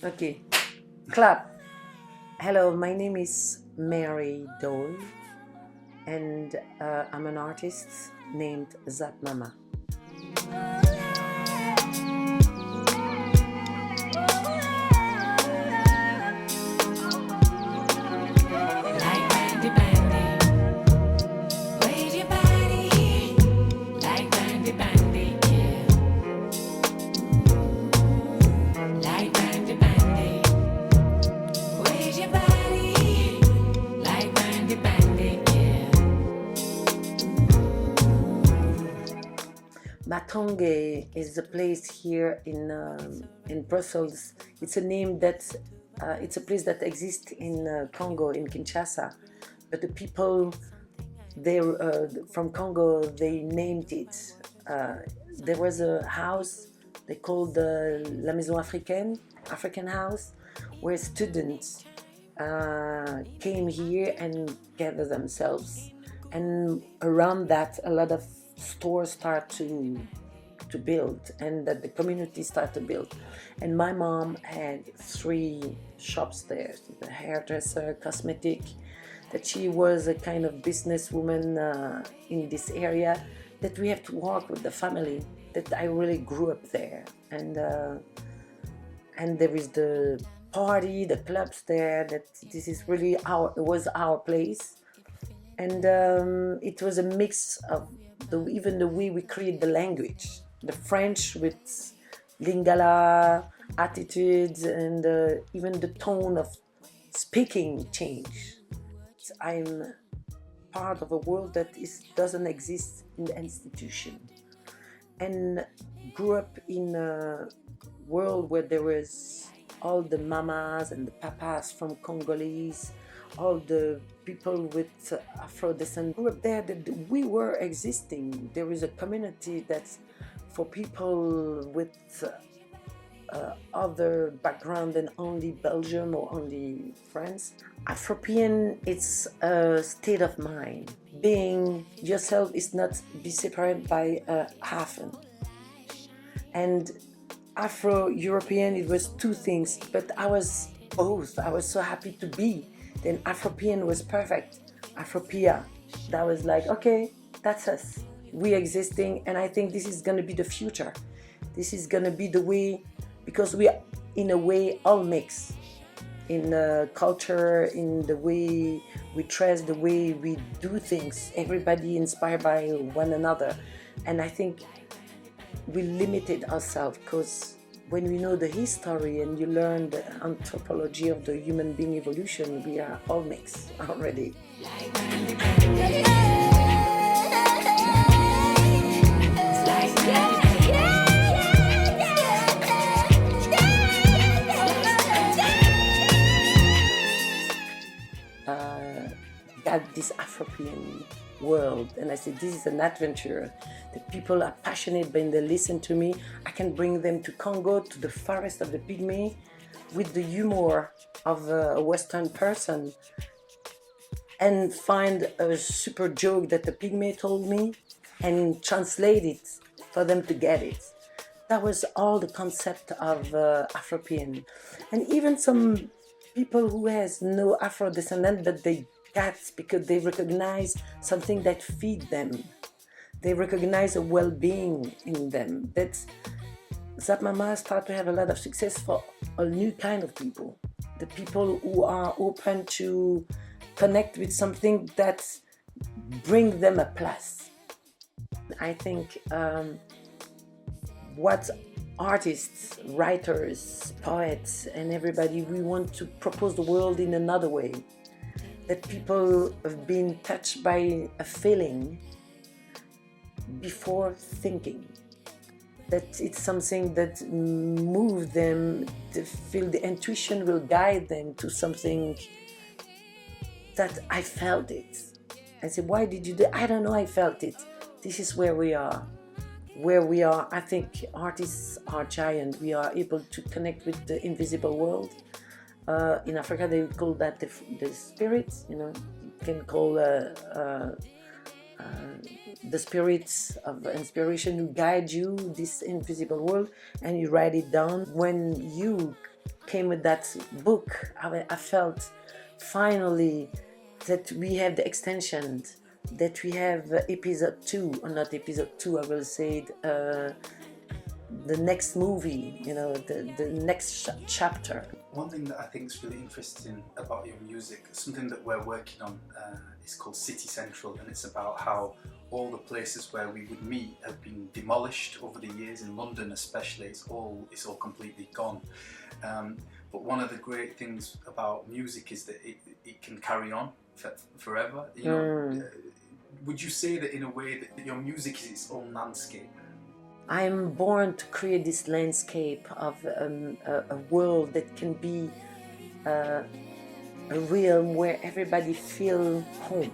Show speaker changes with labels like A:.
A: Okay, clap. Hello, my name is Mary Dole, and I'm an artist named Zap Mama. Matongé is a place here in Brussels. It's a name that it's a place that exists in Congo, in Kinshasa, but the people they from Congo they named it. There was a house they called the La Maison Africaine, African house, where students came here and gathered themselves, and around that a lot of stores start to build, and that the community start to build. And my mom had 3 shops there: the hairdresser, cosmetic. That she was a kind of businesswoman in this area. That we have to walk with the family. That I really grew up there, and there is the party, the clubs there. That this is really it was our place, and it was a mix of even the way we create the language, the French with Lingala attitudes, and even the tone of speaking change. I'm part of a world that doesn't exist in the institution, and grew up in a world where there was all the mamas and the papas from Congolese, all the people with Afro descent grew up there. That we were existing. There is a community that's for people with other background than only Belgium or only France. Afropean, it's a state of mind. Being yourself is not be separated by a hyphen. And Afro-European, it was 2 things, but I was both. I was so happy to be. Then Afropean was perfect. Afropia, that was like, okay, that's us. We existing, and I think this is gonna be the future. This is gonna be the way, because we are in a way all mix in culture, in the way we dress, the way we do things. Everybody inspired by one another, and I think we limited ourselves, because when we know the history and you learn the anthropology of the human being evolution, we are all mixed already. Got this Afropean world, and I said this is an adventure. The people are passionate when they listen to me. I can bring them to Congo, to the forest of the pygmy, with the humor of a Western person, and find a super joke that the pygmy told me and translate it for them to get it. That was all the concept of Afropean. And even some people who has no Afro descendant, but they got, because they recognize something that feed them. They recognize a well-being in them. That's Zap Mama start to have a lot of success for a new kind of people. The people who are open to connect with something that bring them a plus. I think what artists, writers, poets, and everybody, we want to propose the world in another way. That people have been touched by a feeling before thinking. That it's something that moves them, to feel the intuition will guide them to something that I felt it. I said, why did you do it? I don't know, I felt it. This is where we are. Where we are, I think artists are giant. We are able to connect with the invisible world. In Africa, they call that the spirits. You can call the spirits of inspiration who guide you this invisible world, and you write it down. When you came with that book, I felt finally that we have the extension, that we have episode 2, or not episode 2, I will say it, the next movie, you know, the next chapter.
B: One thing that I think is really interesting about your music, something that we're working on, is called City Central, and it's about how all the places where we would meet have been demolished over the years. In London especially, it's all completely gone. But one of the great things about music is that it can carry on forever. You know, would you say that in a way that your music is its own landscape?
A: I'm born to create this landscape of a world that can be a realm where everybody feels home.